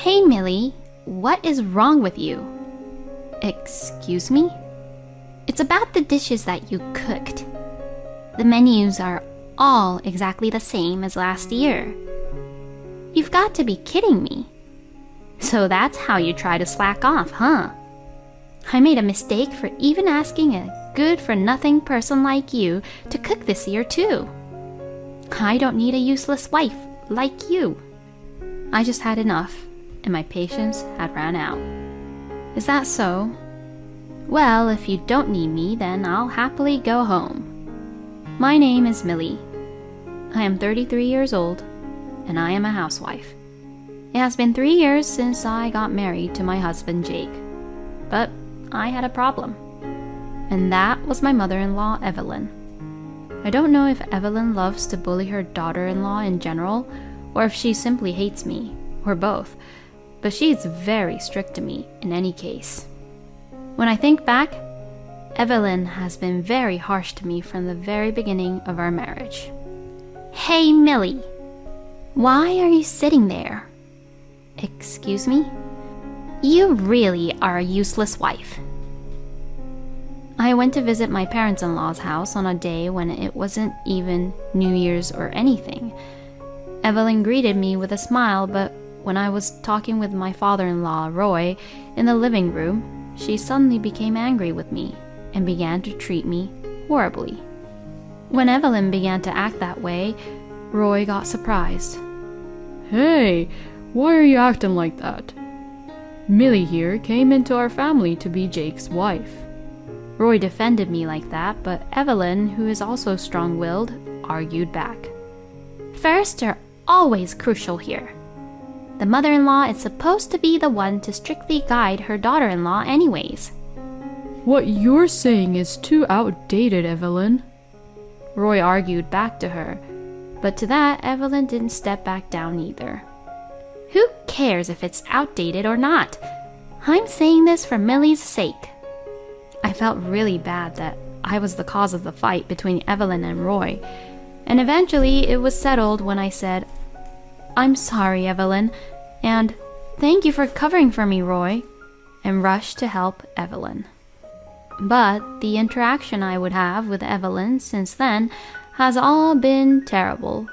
Hey Millie, what is wrong with you? Excuse me? It's about the dishes that you cooked. The menus are all exactly the same as last year. You've got to be kidding me. So that's how you try to slack off, huh? I made a mistake for even asking a good-for-nothing person like you to cook this year too. I don't need a useless wife like you. I just had enough, and my patience had ran out. Is that so? Well, if you don't need me, then I'll happily go home. My name is Millie. I am 33 years old, and I am a housewife. It has been 3 years since I got married to my husband, Jake. But I had a problem, and that was my mother-in-law, Evelyn. I don't know if Evelyn loves to bully her daughter-in-law in general, or if she simply hates me, or both, but she's very strict to me in any case. When I think back, Evelyn has been very harsh to me from the very beginning of our marriage. Hey Millie, why are you sitting there? Excuse me? You really are a useless wife. I went to visit my parents-in-law's house on a day when it wasn't even New Year's or anything. Evelyn greeted me with a smile, but when I was talking with my father-in-law, Roy, in the living room, she suddenly became angry with me and began to treat me horribly. When Evelyn began to act that way, Roy got surprised. Hey, why are you acting like that? Millie here came into our family to be Jake's wife. Roy defended me like that, but Evelyn, who is also strong-willed, argued back. Firsts are always crucial here. The mother-in-law is supposed to be the one to strictly guide her daughter-in-law anyways. What you're saying is too outdated, Evelyn. Roy argued back to her, but to that, Evelyn didn't step back down either. Who cares if it's outdated or not? I'm saying this for Millie's sake. I felt really bad that I was the cause of the fight between Evelyn and Roy, and eventually it was settled when I said, I'm sorry, Evelyn, and thank you for covering for me, Roy, and rushed to help Evelyn. But the interaction I would have with Evelyn since then has all been terrible,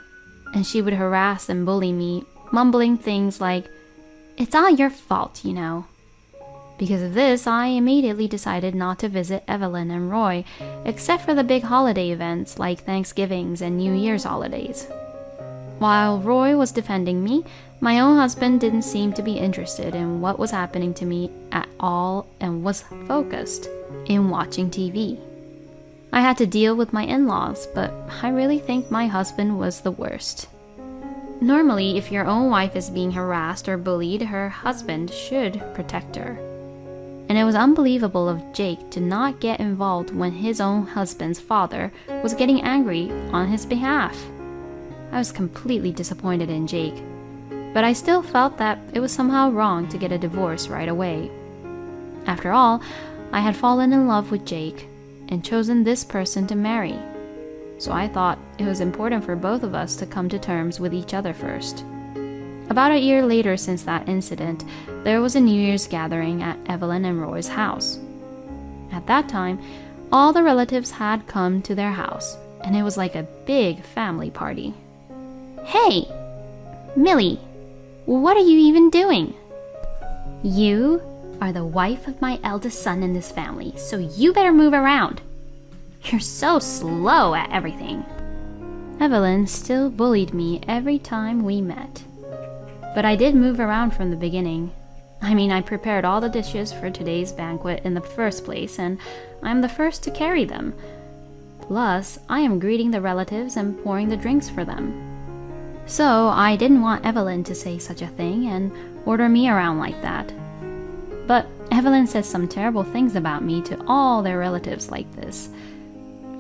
and she would harass and bully me, mumbling things like, it's all your fault, you know. Because of this, I immediately decided not to visit Evelyn and Roy, except for the big holiday events like Thanksgivings and New Year's holidays. While Roy was defending me, my own husband didn't seem to be interested in what was happening to me at all and was focused in watching TV. I had to deal with my in-laws, but I really think my husband was the worst. Normally, if your own wife is being harassed or bullied, her husband should protect her. And it was unbelievable of Jake to not get involved when his own husband's father was getting angry on his behalf. I was completely disappointed in Jake, but I still felt that it was somehow wrong to get a divorce right away. After all, I had fallen in love with Jake and chosen this person to marry. So I thought it was important for both of us to come to terms with each other first. About a year later since that incident, there was a New Year's gathering at Evelyn and Roy's house. At that time, all the relatives had come to their house, and it was like a big family party. Hey, Millie, what are you even doing? You are the wife of my eldest son in this family, so you better move around. You're so slow at everything. Evelyn still bullied me every time we met. But I did move around from the beginning. I prepared all the dishes for today's banquet in the first place, and I'm the first to carry them. Plus, I am greeting the relatives and pouring the drinks for them. So I didn't want Evelyn to say such a thing and order me around like that. But Evelyn says some terrible things about me to all their relatives like this.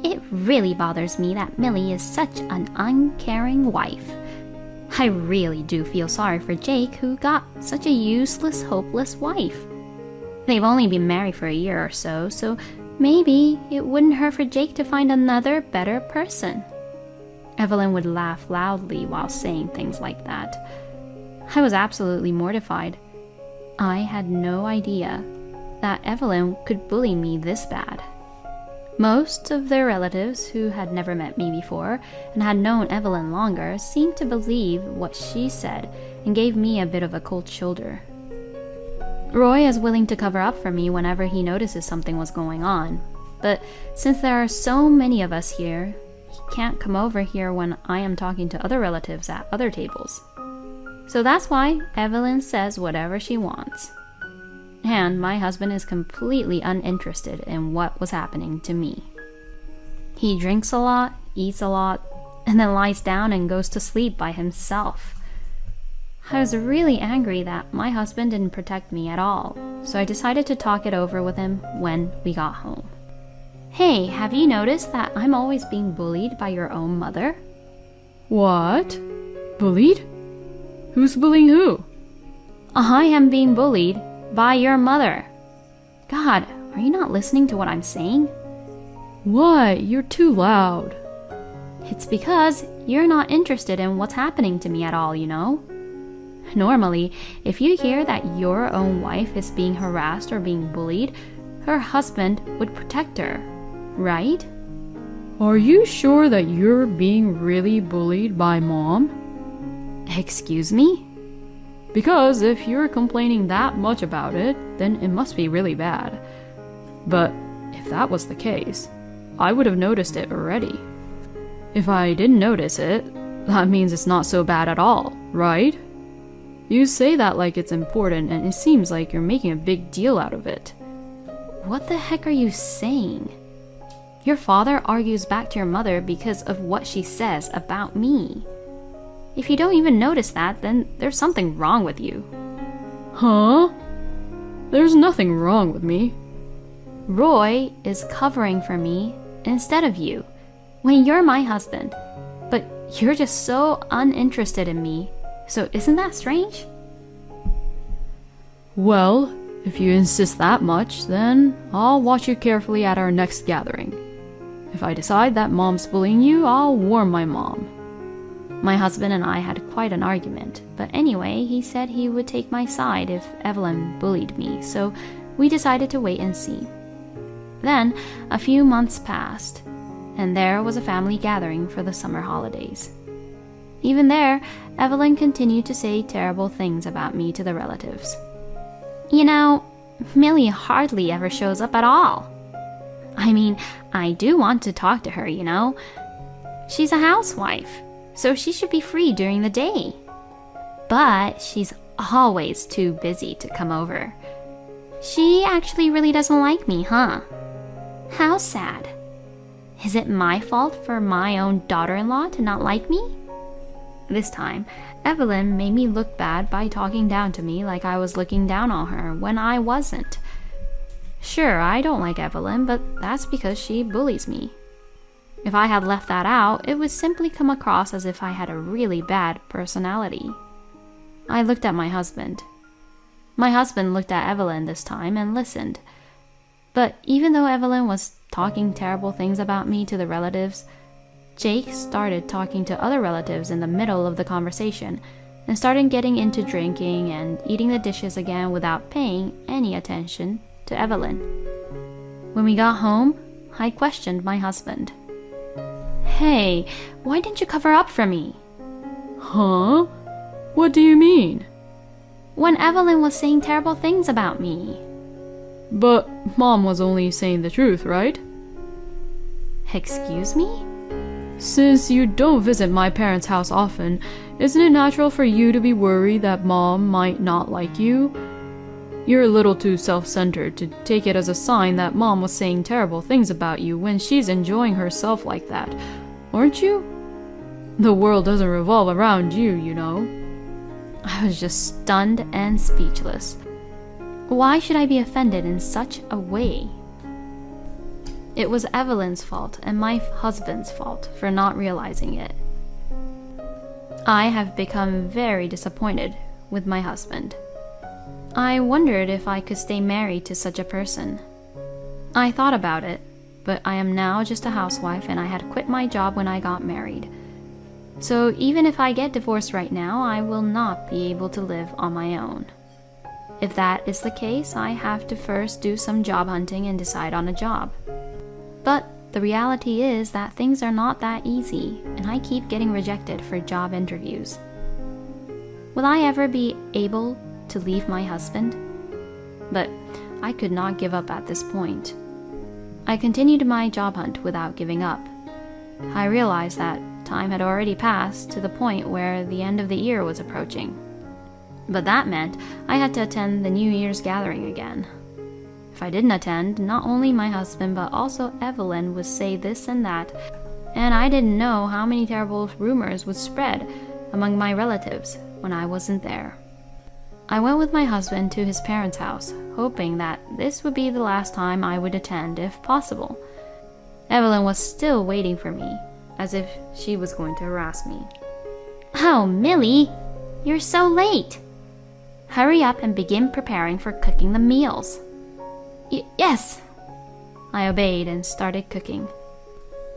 It really bothers me that Millie is such an uncaring wife. I really do feel sorry for Jake, who got such a useless, hopeless wife. They've only been married for a year or so, so maybe it wouldn't hurt for Jake to find another, better person. Evelyn would laugh loudly while saying things like that. I was absolutely mortified. I had no idea that Evelyn could bully me this bad. Most of their relatives who had never met me before and had known Evelyn longer seemed to believe what she said and gave me a bit of a cold shoulder. Roy is willing to cover up for me whenever he notices something was going on, but since there are so many of us here, he can't come over here when I am talking to other relatives at other tables. So that's why Evelyn says whatever she wants. And my husband is completely uninterested in what was happening to me. He drinks a lot, eats a lot, and then lies down and goes to sleep by himself. I was really angry that my husband didn't protect me at all, so I decided to talk it over with him when we got home. Hey, have you noticed that I'm always being bullied by your own mother? What? Bullied? Who's bullying who? I am being bullied by your mother. God, are you not listening to what I'm saying? What? You're too loud. It's because you're not interested in what's happening to me at all, you know? Normally, if you hear that your own wife is being harassed or being bullied, her husband would protect her, right? Are you sure that you're being really bullied by Mom? Excuse me? Because if you're complaining that much about it, then it must be really bad. But if that was the case, I would have noticed it already. If I didn't notice it, that means it's not so bad at all, right? You say that like it's important, and it seems like you're making a big deal out of it. What the heck are you saying? Your father argues back to your mother because of what she says about me. If you don't even notice that, then there's something wrong with you. Huh? There's nothing wrong with me. Roy is covering for me instead of you, when you're my husband. But you're just so uninterested in me. So isn't that strange? Well, if you insist that much, then I'll watch you carefully at our next gathering. If I decide that Mom's bullying you, I'll warn my mom. My husband and I had quite an argument, but anyway, he said he would take my side if Evelyn bullied me, so we decided to wait and see. Then, a few months passed, and there was a family gathering for the summer holidays. Even there, Evelyn continued to say terrible things about me to the relatives. You know, Millie hardly ever shows up at all. I mean, I do want to talk to her, you know. She's a housewife, so she should be free during the day. But she's always too busy to come over. She actually really doesn't like me, huh? How sad. Is it my fault for my own daughter-in-law to not like me? This time, Evelyn made me look bad by talking down to me like I was looking down on her when I wasn't. Sure, I don't like Evelyn, but that's because she bullies me. If I had left that out, it would simply come across as if I had a really bad personality. I looked at my husband. My husband looked at Evelyn this time and listened. But even though Evelyn was talking terrible things about me to the relatives, Jake started talking to other relatives in the middle of the conversation and started getting into drinking and eating the dishes again without paying any attention to Evelyn. When we got home, I questioned my husband. Hey, why didn't you cover up for me? Huh? What do you mean? When Evelyn was saying terrible things about me. But Mom was only saying the truth, right? Excuse me? Since you don't visit my parents' house often, isn't it natural for you to be worried that Mom might not like you? You're a little too self-centered to take it as a sign that Mom was saying terrible things about you when she's enjoying herself like that, aren't you? The world doesn't revolve around you, you know. I was just stunned and speechless. Why should I be offended in such a way? It was Evelyn's fault and my husband's fault for not realizing it. I have become very disappointed with my husband. I wondered if I could stay married to such a person. I thought about it, but I am now just a housewife and I had quit my job when I got married. So even if I get divorced right now, I will not be able to live on my own. If that is the case, I have to first do some job hunting and decide on a job. But the reality is that things are not that easy, and I keep getting rejected for job interviews. Will I ever be able to leave my husband? But I could not give up at this point. I continued my job hunt without giving up. I realized that time had already passed to the point where the end of the year was approaching. But that meant I had to attend the New Year's gathering again. If I didn't attend, not only my husband but also Evelyn would say this and that, and I didn't know how many terrible rumors would spread among my relatives when I wasn't there. I went with my husband to his parents' house, hoping that this would be the last time I would attend if possible. Evelyn was still waiting for me, as if she was going to harass me. Oh, Millie, you're so late. Hurry up and begin preparing for cooking the meals. Yes! I obeyed and started cooking.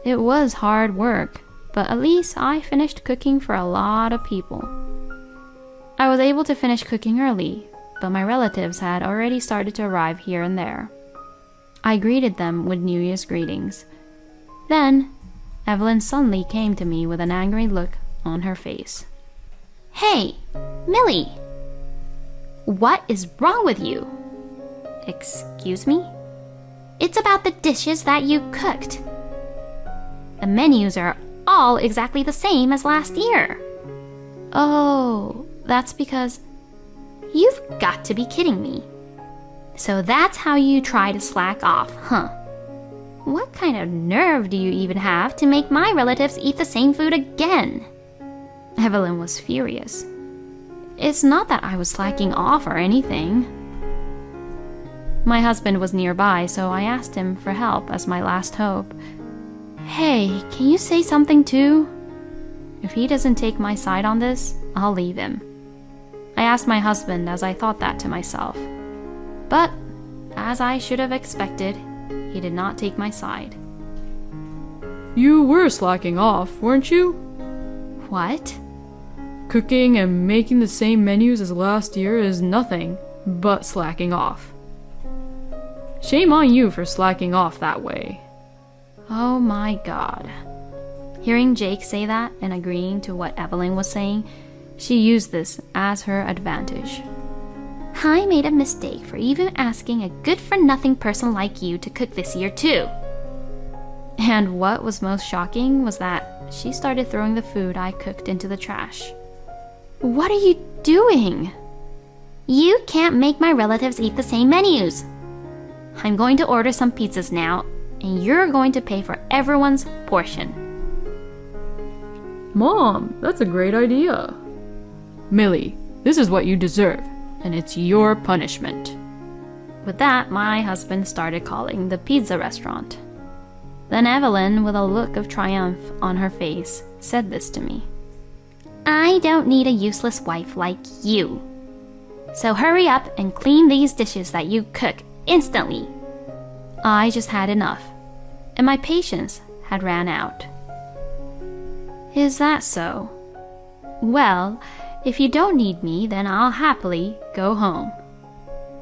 It was hard work, but at least I finished cooking for a lot of people. I was able to finish cooking early, but my relatives had already started to arrive here and there. I greeted them with New Year's greetings. Then, Evelyn suddenly came to me with an angry look on her face. Hey, Millie! What is wrong with you? Excuse me? It's about the dishes that you cooked. The menus are all exactly the same as last year. Oh, that's because... You've got to be kidding me. So that's how you try to slack off, huh? What kind of nerve do you even have to make my relatives eat the same food again? Evelyn was furious. It's not that I was slacking off or anything. My husband was nearby, so I asked him for help as my last hope. Hey, can you say something too? If he doesn't take my side on this, I'll leave him. I asked my husband as I thought that to myself. But, as I should have expected, he did not take my side. You were slacking off, weren't you? What? Cooking and making the same menus as last year is nothing but slacking off. Shame on you for slacking off that way. Oh my God. Hearing Jake say that and agreeing to what Evelyn was saying, she used this as her advantage. I made a mistake for even asking a good-for-nothing person like you to cook this year too. And what was most shocking was that she started throwing the food I cooked into the trash. What are you doing? You can't make my relatives eat the same menus. I'm going to order some pizzas now, and you're going to pay for everyone's portion. Mom, that's a great idea. Millie, this is what you deserve, and it's your punishment. With that, my husband started calling the pizza restaurant. Then Evelyn, with a look of triumph on her face, said this to me. I don't need a useless wife like you. So hurry up and clean these dishes that you cook instantly. I just had enough, and my patience had ran out. Is that so? Well, if you don't need me, then I'll happily go home.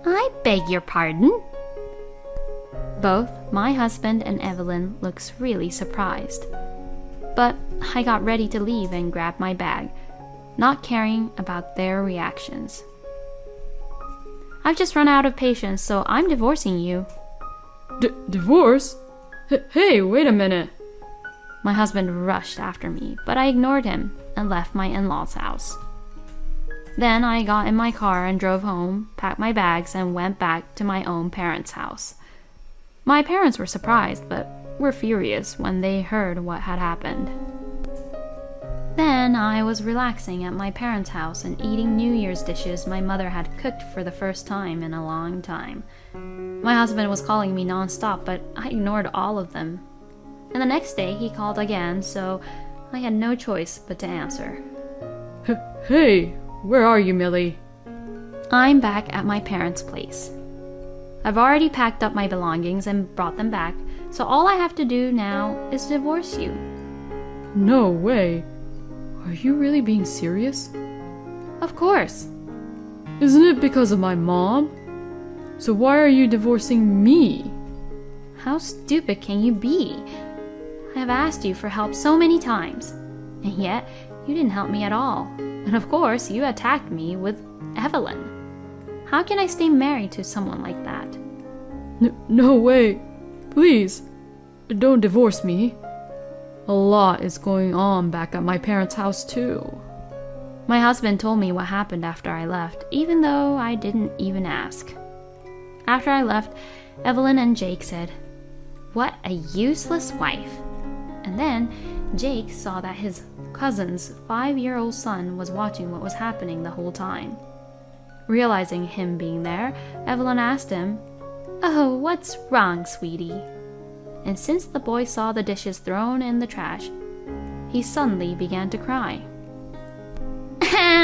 I beg your pardon? Both my husband and Evelyn looks really surprised. But I got ready to leave and grabbed my bag, not caring about their reactions. I've just run out of patience, so I'm divorcing you. Divorce? Hey, wait a minute. My husband rushed after me, but I ignored him and left my in-laws' house. Then I got in my car and drove home, packed my bags, and went back to my own parents' house. My parents were surprised, but were furious when they heard what had happened. Then I was relaxing at my parents' house and eating New Year's dishes my mother had cooked for the first time in a long time. My husband was calling me non-stop, but I ignored all of them. And the next day he called again, so I had no choice but to answer. Hey, where are you, Millie? I'm back at my parents' place. I've already packed up my belongings and brought them back, so all I have to do now is divorce you. No way. Are you really being serious? Of course. Isn't it because of my mom? So why are you divorcing me? How stupid can you be? I have asked you for help so many times, and yet you didn't help me at all. And of course, you attacked me with Evelyn. How can I stay married to someone like that? No way. Please, don't divorce me. A lot is going on back at my parents' house too. My husband told me what happened after I left, even though I didn't even ask. After I left, Evelyn and Jake said, "What a useless wife." And then Jake saw that his cousin's 5-year-old son was watching what was happening the whole time. Realizing him being there, Evelyn asked him, "Oh, what's wrong, sweetie?" And since the boy saw the dishes thrown in the trash, he suddenly began to cry.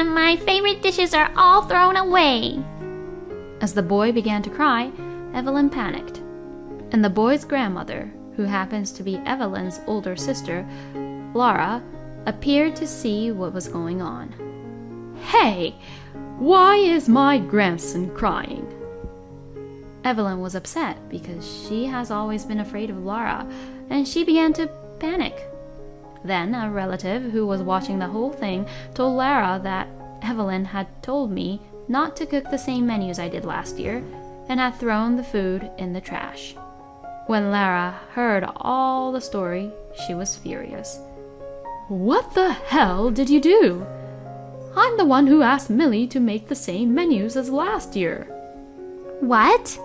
My favorite dishes are all thrown away. As the boy began to cry, Evelyn panicked, and the boy's grandmother, who happens to be Evelyn's older sister, Laura, appeared to see what was going on. Hey, why is my grandson crying? Evelyn was upset because she has always been afraid of Laura, and she began to panic. Then a relative who was watching the whole thing told Lara that Evelyn had told me not to cook the same menus I did last year and had thrown the food in the trash. When Lara heard all the story, she was furious. What the hell did you do? I'm the one who asked Millie to make the same menus as last year. What?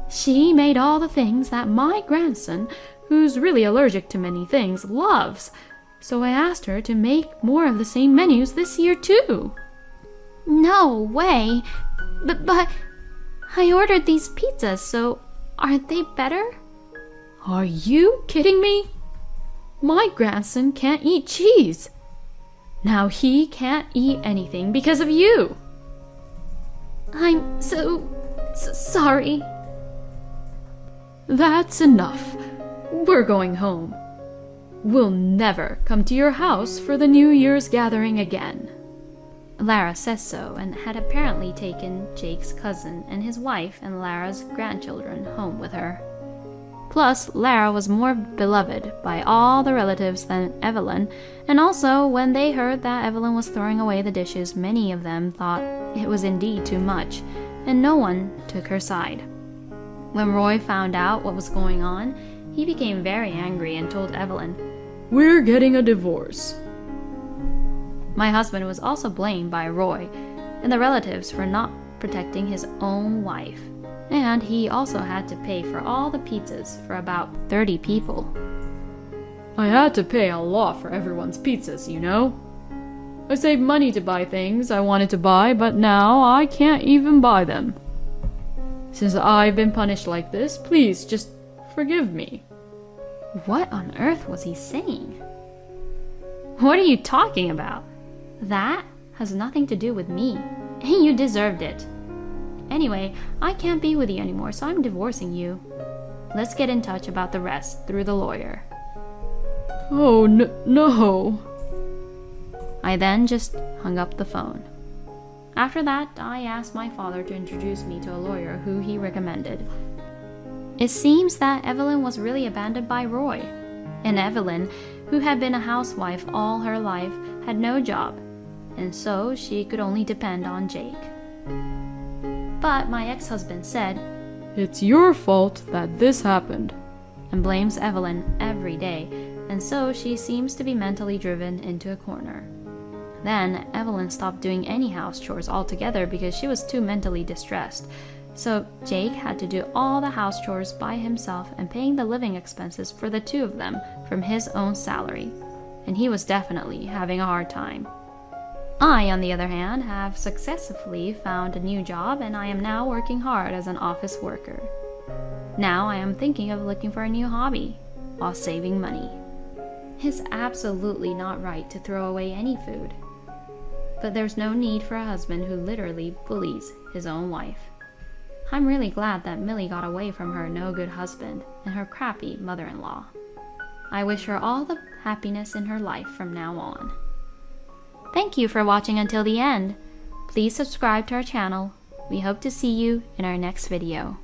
She made all the things that my grandson, who's really allergic to many things, loves. So I asked her to make more of the same menus this year too. No way. But I ordered these pizzas, so aren't they better? Are you kidding me? My grandson can't eat cheese. Now he can't eat anything because of you. I'm so sorry. That's enough. We're going home. We'll never come to your house for the New Year's gathering again. Lara says so and had apparently taken Jake's cousin and his wife and Lara's grandchildren home with her. Plus, Lara was more beloved by all the relatives than Evelyn, and also when they heard that Evelyn was throwing away the dishes, many of them thought it was indeed too much, and no one took her side. When Roy found out what was going on, he became very angry and told Evelyn, "We're getting a divorce." My husband was also blamed by Roy and the relatives for not protecting his own wife, and he also had to pay for all the pizzas for about 30 people. I had to pay a lot for everyone's pizzas, you know. I saved money to buy things I wanted to buy, but now I can't even buy them. Since I've been punished like this, please just forgive me. What on earth was he saying? What are you talking about? That has nothing to do with me, and you deserved it. Anyway, I can't be with you anymore, so I'm divorcing you. Let's get in touch about the rest through the lawyer. Oh, no. I then just hung up the phone. After that, I asked my father to introduce me to a lawyer who he recommended. It seems that Evelyn was really abandoned by Roy, and Evelyn, who had been a housewife all her life, had no job, and so she could only depend on Jake. But my ex-husband said, "It's your fault that this happened," and blames Evelyn every day, and so she seems to be mentally driven into a corner. Then Evelyn stopped doing any house chores altogether because she was too mentally distressed. So Jake had to do all the house chores by himself and paying the living expenses for the two of them from his own salary. And he was definitely having a hard time. I, on the other hand, have successfully found a new job and I am now working hard as an office worker. Now I am thinking of looking for a new hobby while saving money. It's absolutely not right to throw away any food. But there's no need for a husband who literally bullies his own wife. I'm really glad that Millie got away from her no-good husband and her crappy mother-in-law. I wish her all the happiness in her life from now on. Thank you for watching until the end. Please subscribe to our channel. We hope to see you in our next video.